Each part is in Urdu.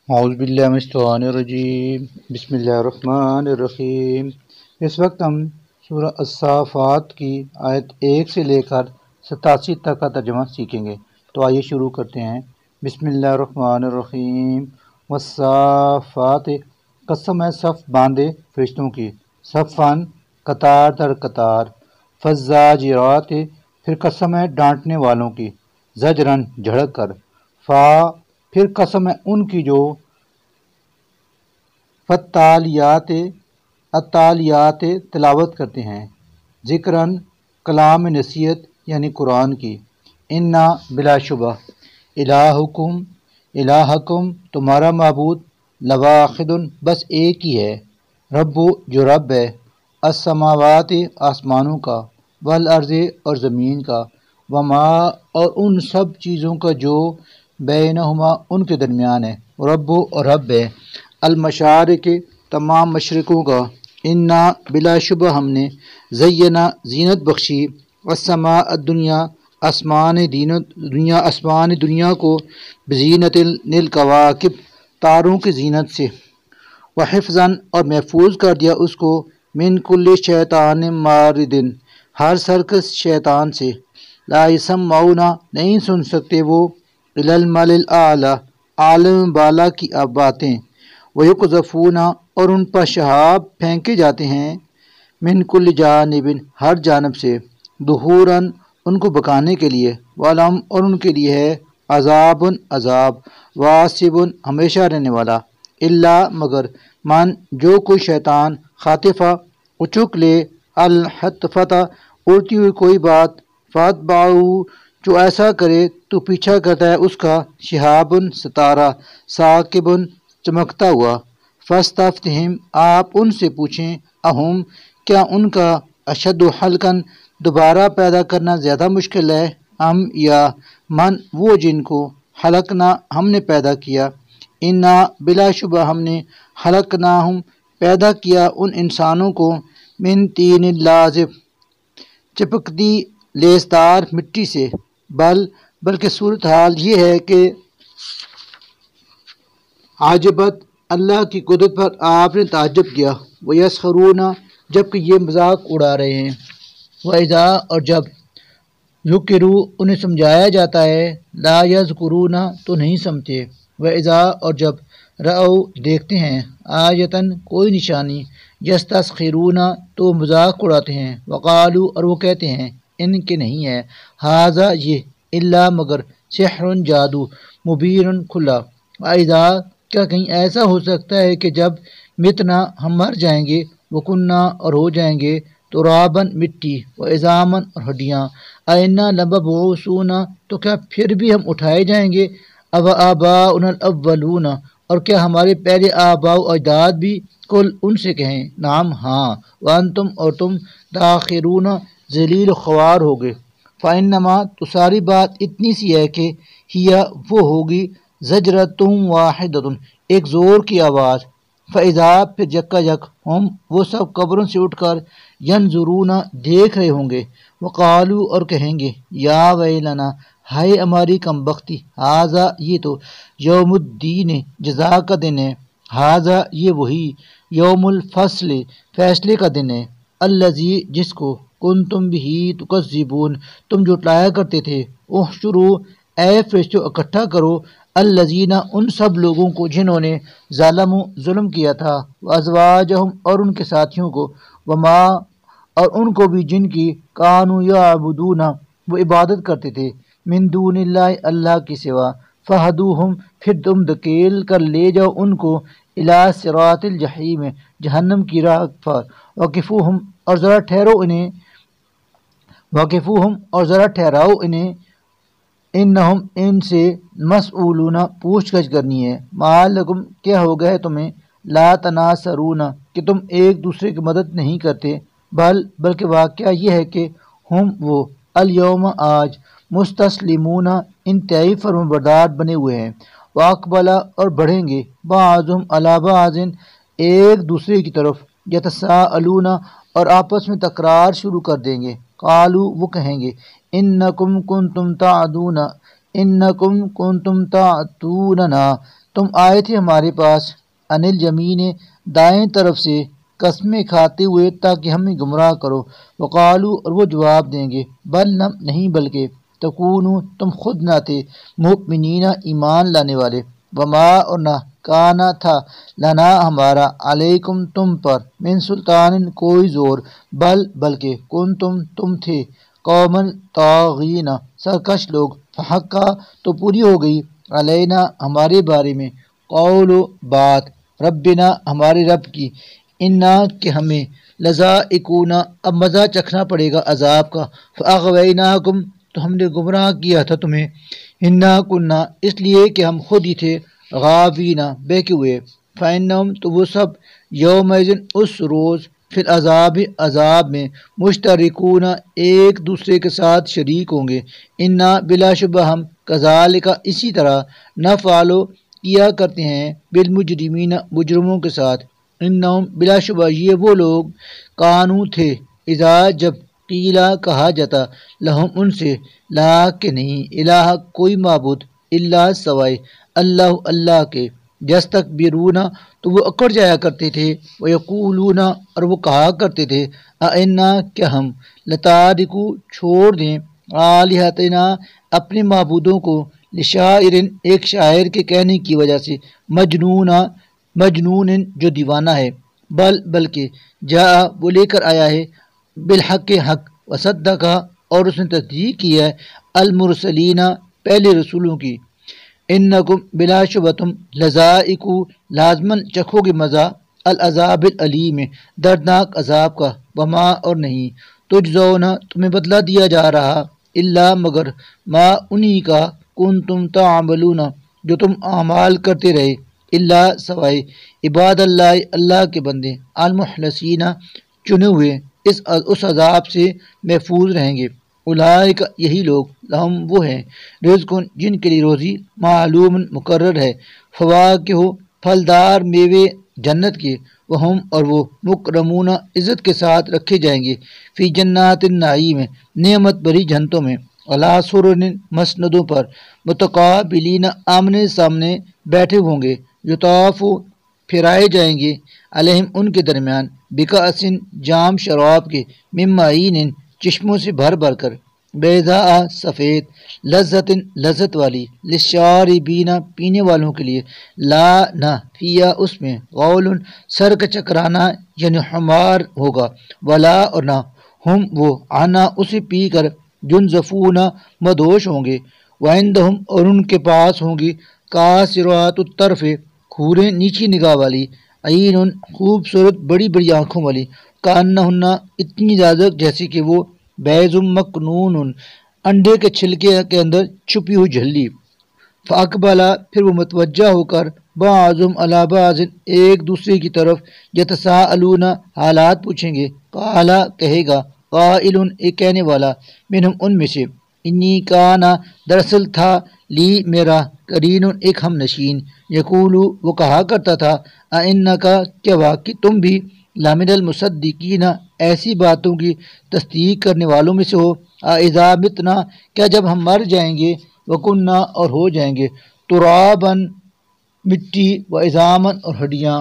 اعوذ باللہ من الشیطان الرجیم بسم اللہ الرحمن الرحیم۔ اس وقت ہم سورہ الصافات کی آیت 1 سے لے کر 87 تک کا ترجمہ سیکھیں گے۔ تو آئیے شروع کرتے ہیں۔ بسم اللہ الرحمن الرحیم۔ والصافات، قسم ہے صف باندھے فرشتوں کی، صفاً قطار در قطار۔ فالزاجرات، پھر قسم ہے ڈانٹنے والوں کی، زجرن جھڑک کر۔ فا، پھر قسم ہے ان کی جو فالتالیات، التالیات تلاوت کرتے ہیں، ذکراً کلام نصیحت یعنی قرآن کی۔ انا، بلا شبہ، الہکم، الہکم تمہارا معبود، لواحد بس ایک ہی ہے، رب جو رب ہے، السماوات آسمانوں کا، والارض اور زمین کا، وما اور ان سب چیزوں کا جو بینہما ان کے درمیان ہے، رب اور رب ہے، المشارق تمام مشرقوں کا۔ انا، بلا شبہ ہم نے، زینا زینت بخشی، السماء الدنیا آسمان دنیا کو، بزینت للکواکب تاروں کی زینت سے، وحفظاً اور محفوظ کر دیا اس کو، من کل شیطان مارد ہر سرکش شیطان سے، لا یسمعون نہیں سن سکتے وہ، الی الملأ الاعلی عالم بالا کی باتیں، ویقذفون اور ان پر شہاب پھینکے جاتے ہیں، من کل جانب ہر جانب سے، دحوراً ان کو بکانے کے لیے، ولہم اور ان کے لیے ہے، عذاب عذاب، واصب ہمیشہ رہنے والا، الا مگر، من جو کوئی شیطان، خاطفہ اچک لے، الحتفۃ اڑتی ہوئی کوئی بات، فاتبعہ جو ایسا کرے تو پیچھا کرتا ہے اس کا، شہاب ستارہ، ثاقب چمکتا ہوا، فاستفتہم آپ ان سے پوچھیں، اہم کیا ان کا، اشد حلقاً دوبارہ پیدا کرنا زیادہ مشکل ہے، ہم یا من وہ جن کو، حلقنا ہم نے پیدا کیا، انا بلا شبہ ہم نے، حلقناہم پیدا کیا ان انسانوں کو، من طین لازب چپکتی لیسدار مٹی سے، بلکہ صورتحال یہ ہے کہ عجبت اللہ کی قدرت پر آپ نے تعجب کیا، وَيَسْخَرُونَ جبکہ یہ مذاق اڑا رہے ہیں، وَإِذَا اور جب، ذُکِّرُوا انہیں سمجھایا جاتا ہے، لا یذکرون تو نہیں سمجھتے، وَإِذَا اور جب، رَأَوْا دیکھتے ہیں، آیتاً کوئی نشانی، یستسخرون تو مذاق اڑاتے ہیں، وقالوا اور وہ کہتے ہیں، ان کے نہیں ہے، ھذا یہ، الا مگر، سحر جادو، مبین کھلا، وَإِذَا کیا کہیں ایسا ہو سکتا ہے کہ جب، متنا ہم مر جائیں گے، وکننا اور ہو جائیں گے، تراباً مٹی، وعظاماً اور ہڈیاں، ائنا لمبعوثون تو کیا پھر بھی ہم اٹھائے جائیں گے، آباؤنا الاولون اور کیا ہمارے پہلے آباء و اجداد بھی، کل ان سے کہیں، نعم ہاں، وانتم اور تم، داخرون ذلیل و خوار ہوگے، فانما تو ساری بات اتنی سی ہے کہ، ہیا وہ ہوگی، زجرتم واحدۃ ایک زور کی آواز، فاذا پھر یکا یک، ہم وہ سب قبروں سے اٹھ کر، ینظرون دیکھ رہے ہوں گے، وقالوا اور کہیں گے، یا ویلنا ہائے ہماری کم بختی، ھذا یہ تو، یوم الدین جزا کا دن ہے، ھذا یہ وہی، یوم الفصل فیصلے کا دن ہے، الذی جس کو، کنتم بہ تکذبون تم جھٹلایا کرتے تھے، احشروا اے فرشتوں اکٹھا کرو، الذین ان سب لوگوں کو جنہوں نے، ظالموا ظلم کیا تھا، وازواجہم اور ان کے ساتھیوں کو، وما اور ان کو بھی جن کی، کانوا یعبدون وہ عبادت کرتے تھے، من دون اللہ اللہ کی سوا، فہدوہم پھر تم دھکیل کر لے جاؤ ان کو، الی صراط الجحیم جہنم کی راہ پر، وقفوہم اور ذرا ٹھہراؤ انہیں، انہم ان سے، مسئولون پوچھ گچھ کرنی ہے، ما لکم کیا ہو گیا ہے تمہیں، لا تناصرون کہ تم ایک دوسرے کی مدد نہیں کرتے، بلکہ واقعہ یہ ہے کہ، ہم وہ، الیوم آج، مستسلمون انتہائی فرمانبردار بنے ہوئے ہیں، واقبلا اور بڑھیں گے، بعضہم علی بعض ایک دوسرے کی طرف، یتساءلون اور آپس میں تکرار شروع کر دیں گے، قالوا وہ کہیں گے، انکم کنتم تعدوننا تم آئے تھے ہمارے پاس انل جمین دائیں طرف سے قسمیں کھاتے ہوئے تاکہ ہمیں گمراہ کرو، وقالو اور وہ جواب دیں گے بل نم نہیں بلکہ تکونو تم خود نہ تھے مؤمنین ایمان لانے والے، وما اور نہ کانا تھا لنا ہمارا علیکم تم پر من سلطان کوئی زور، بلکہ تم تھے قومن طاغین سرکش لوگ، فحقا تو پوری ہو گئی علینا ہمارے بارے میں قول و بات ربنا ہمارے رب کی، انا کہ ہمیں لذائقون اب مزہ چکھنا پڑے گا عذاب کا، فاغویناکم تو ہم نے گمراہ کیا تھا تمہیں، انا کننا اس لیے کہ ہم خود ہی تھے غاوینا بہکے ہوئے، فإنہم تو وہ سب یومئذ اس روز فی العذاب عذاب میں مشترکون ایک دوسرے کے ساتھ شریک ہوں گے، انا بلا شبہ ہم کذالک اسی طرح نفعلو کیا کرتے ہیں بالمجرمین مجرموں کے ساتھ، انہم بلا شبہ یہ وہ لوگ کانو تھے اذا جب قیلا کہا جاتا لہم ان سے لا کہ نہیں الہ کوئی معبود الا سوائے اللہ اللہ کے، یستکبرون تو وہ اکڑ جایا کرتے تھے، ویقولون اور وہ کہا کرتے تھے اِنَّا کیا ہم لتارکو چھوڑ دیں آلہتنا اپنے معبودوں کو لشاعر ایک شاعر کے کہنے کی وجہ سے مجنون جو دیوانہ ہے، بلکہ جا وہ لے کر آیا ہے بالحق حق، وصدقہ اور اس نے تصدیق کی ہے المرسلین پہلے رسولوں کی، انکم بلا شبہ تم لذائقو لازمن چکھو گے مزہ العذاب العلیم دردناک عذاب کا، وما اور نہیں تجزون تمہیں بدلہ دیا جا رہا الا مگر ما انہی کا کنتم تعملون جو تم اعمال کرتے رہے، الا سوائے عباد اللہ اللہ کے بندے المخلصین چنے ہوئے اس عذاب سے محفوظ رہیں گے، اولئک یہی لوگ لہم وہ ہیں رزق جن کے لیے روزی معلوم مقرر ہے، فواکہ پھلدار میوے جنت کے، وہم اور وہ مکرمون عزت کے ساتھ رکھے جائیں گے، فی جنات النعیم نعمت بری جنتوں میں، علی سرر مسندوں پر، متقابلین آمنے سامنے بیٹھے ہوں گے، یطاف پھرائے جائیں گے علیہم ان کے درمیان بکأس جام شراب کے، من معین چشموں سے بھر بھر کر، بیضاء سفید، لذت والی، للشاربین پینے والوں کے لیے، لا نہ فیا اس میں غول سر کا چکرانا یعنی حمار ہوگا، ولا اور نہ ہم وہ آنا اسے پی کر جنزفون مدوش ہوں گے، وعندہم اور ان کے پاس ہوں گی قاصرات الطرف کھوریں نیچی نگاہ والی، عین خوبصورت بڑی بڑی آنکھوں والی، کانہن اتنی زیادہ جیسے کہ وہ بیض مکنون انڈے کے چھلکے کے اندر چھپی ہوئی جھلی، فاقبلا پھر وہ متوجہ ہو کر بعضهم علی بعض ایک دوسرے کی طرف یتساءلون حالات پوچھیں گے، قالا کہے گا قائل ایک کہنے والا منہم ان میں سے، انی کانا دراصل تھا لی میرا قرین ایک ہم نشین، یقولو وہ کہا کرتا تھا اِنَّکَ کیا واقعی تم بھی لامن المصدقین ایسی باتوں کی تصدیق کرنے والوں میں سے ہو، اذا متنا کیا جب ہم مر جائیں گے، وکننا اور ہو جائیں گے ترابن مٹی، و عظامن اور ہڈیاں،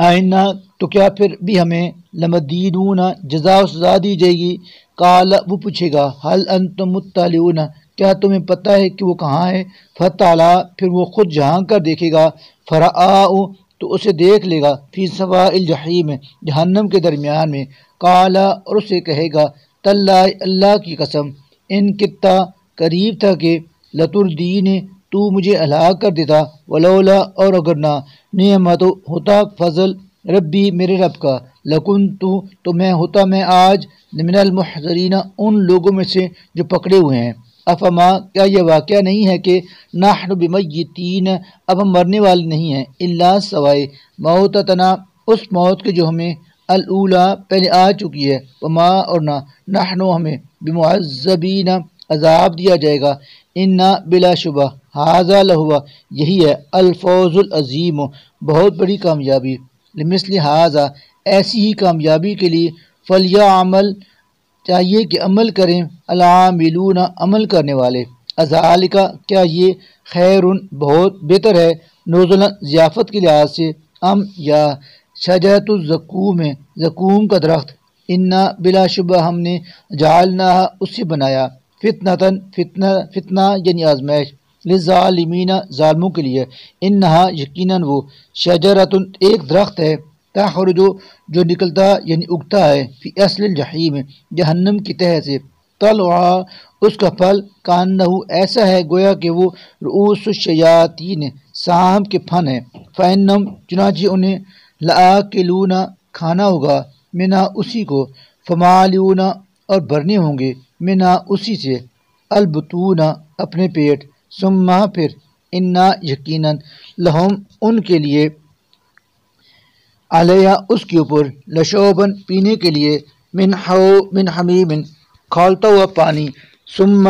آئینہ تو کیا پھر بھی ہمیں لمدینون جزا و سزا دی جائے گی، قال وہ پوچھے گا حل انتم مطلعون کیا تمہیں پتہ ہے کہ وہ کہاں ہے، فطلع پھر وہ خود جھانک کر دیکھے گا، فرآہ تو اسے دیکھ لے گا، فی سواء الجحیم جہنم کے درمیان میں، قال اور اسے کہے گا تاللہ اللہ کی قسم ان کتا قریب تھا کہ لتردین تو مجھے ہلاک کر دیتا، ولولا اور اگر نہ نعمت ہوتا فضل ربی میرے رب کا، لکنتو تو میں ہوتا میں آج من المحضرین ان لوگوں میں سے جو پکڑے ہوئے ہیں، افما کیا یہ واقعہ نہیں ہے کہ نحن بمیتین اب ہم مرنے والے نہیں ہیں، الا سوائے موتتنا اس موت کے جو ہمیں الاولا پہلے آ چکی ہے، وما اور نہ نحن ہمیں بمعذبین عذاب دیا جائے گا، انا بلا شبہ ھذا لہوا یہی ہے الفوز العظیم بہت بڑی کامیابی، لمثل ھذا ایسی ہی کامیابی کے لیے فلیعمل چاہیے کہ عمل کریں العاملون عمل کرنے والے، ازالکا کیا یہ خیر بہت بہتر ہے، نزلا ضیافت کے لحاظ سے، ام یا شجرۃ الزقوم زقوم کا درخت، انا بلا شبہ ہم نے جعلنا اس سے بنایا فتنتاً فتنہ یعنی آزمائش، للظالمین ظالموں کے لیے، انہا یقیناً وہ شجرۃ ایک درخت ہے، تخرج جو نکلتا یعنی اگتا ہے، فی اصل الجحیم جہنم کی تہہ سے، طلعہا اس کا پھل کانہ ایسا ہے گویا کہ وہ رؤوس الشیاطین سانپ کے پھن ہے، فإنہم چنانچہ انہیں لآکلون کھانا ہوگا، منہا اسی کو، فمالئون اور بھرنے ہوں گے، منہا اسی سے، البطون اپنے پیٹ، ثم پھر انا یقیناً لہم ان کے لیے، علیہ اس کے اوپر، لشوبن پینے کے لیے، من حمیم کھولتا ہوا پانی، ثم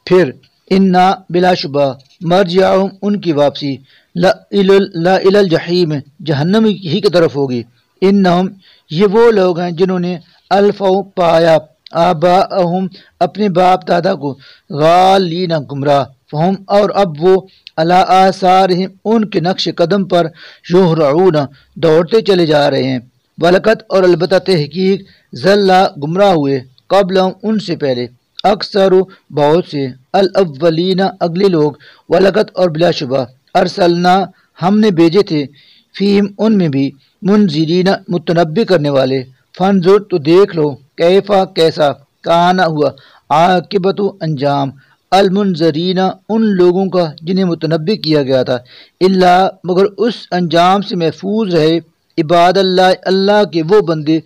پھر انا بلا شبہ مرجعہم ان کی واپسی لا الی الجحیم جہنم ہی کی طرف ہوگی، انہم یہ وہ لوگ ہیں جنہوں نے الفوا پایا آباءہم اپنے باپ دادا کو غالین گمراہ، فہم اور اب وہ علی آثارہم ان کے نقش قدم پر یہرعون دوڑتے چلے جا رہے ہیں، ولقد اور البتہ تحقیق ضل گمراہ ہوئے قبل ان سے پہلے اکثر بہت سے الاولین اگلے لوگ، ولقد اور بلا شبہ ارسلنا ہم نے بھیجے تھے فیہم ان میں بھی منذرین متنبع کرنے والے، فانظر تو دیکھ لو کیفا کیسا کانا ہوا عاقبت انجام المنذرین ان لوگوں کا جنہیں متنبع کیا گیا تھا، الا مگر اس انجام سے محفوظ رہے عباد اللہ اللہ کے وہ بندے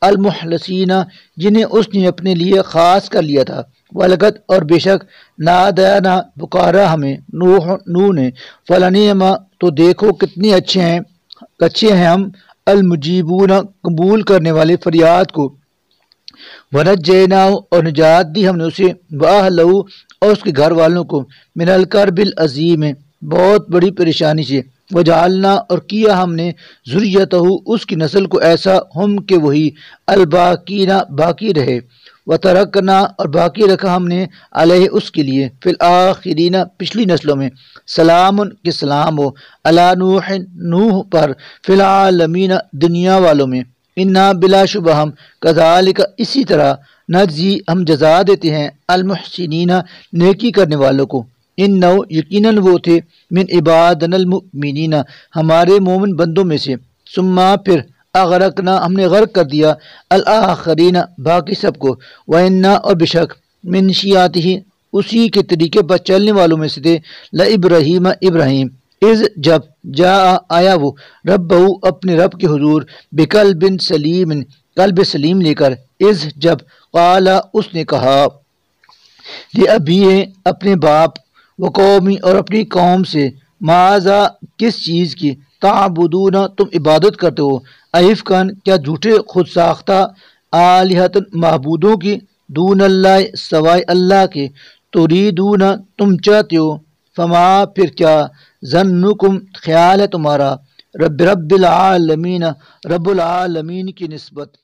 المخلصین جنہیں اس نے اپنے لیے خاص کر لیا تھا، ولقد اور بے شک نادانا پکارا ہمیں نوح نے، فلنعم تو دیکھو کتنے اچھے ہیں ہم، المجیبون قبول کرنے والے فریاد کو، ونجیناہ اور نجات دی ہم نے اسے، واہلہ اور اس کے گھر والوں کو، من الکرب العظیم بہت بڑی پریشانی سے، وجعلنا اور کیا ہم نے ذریتہ اس کی نسل کو ایسا ہم کہ وہی الباقین باقی رہے، وترکنا اور باقی رکھا ہم نے علیہ اس کے لیے، فی الآخرین پچھلی نسلوں میں، سلام کہ سلام ہو، علی نوح نوح پر، فی العالمین دنیا والوں میں، انا بلا شبہ ہم کذالک اسی طرح نجزی ہم جزا دیتے ہیں المحسنین نیکی کرنے والوں کو، انہ یقیناً وہ تھے من عبادنا المؤمنین ہمارے مومن بندوں میں سے، ثم پھر اغرقنا ہم نے غرق کر دیا الآخرین باقی سب کو، وَإِنَّا اور بشک من شیعتہ اسی کے طریقے پر چلنے والوں میں سے تھے، لَإِبْرَاہِیمَ ابراہیم، اذ جب جاء آیا وہ ربہ اپنے رب کے حضور، بقلب سلیم قلب سلیم لے کر، اذ جب قال اس نے کہا، لِأَبِیہ اپنے باپ، وقومی اور اپنی قوم سے، ماذا کس چیز کی، تعبدون تم عبادت کرتے ہو، ایفکن کیا جھوٹے خود ساختہ، آلہۃ معبودوں کی، دون اللہ سوائے اللہ کے، تریدون تم چاہتے ہو، فما پھر کیا، ظنکم خیال ہے تمہارا، رب العالمین رب العالمین کی نسبت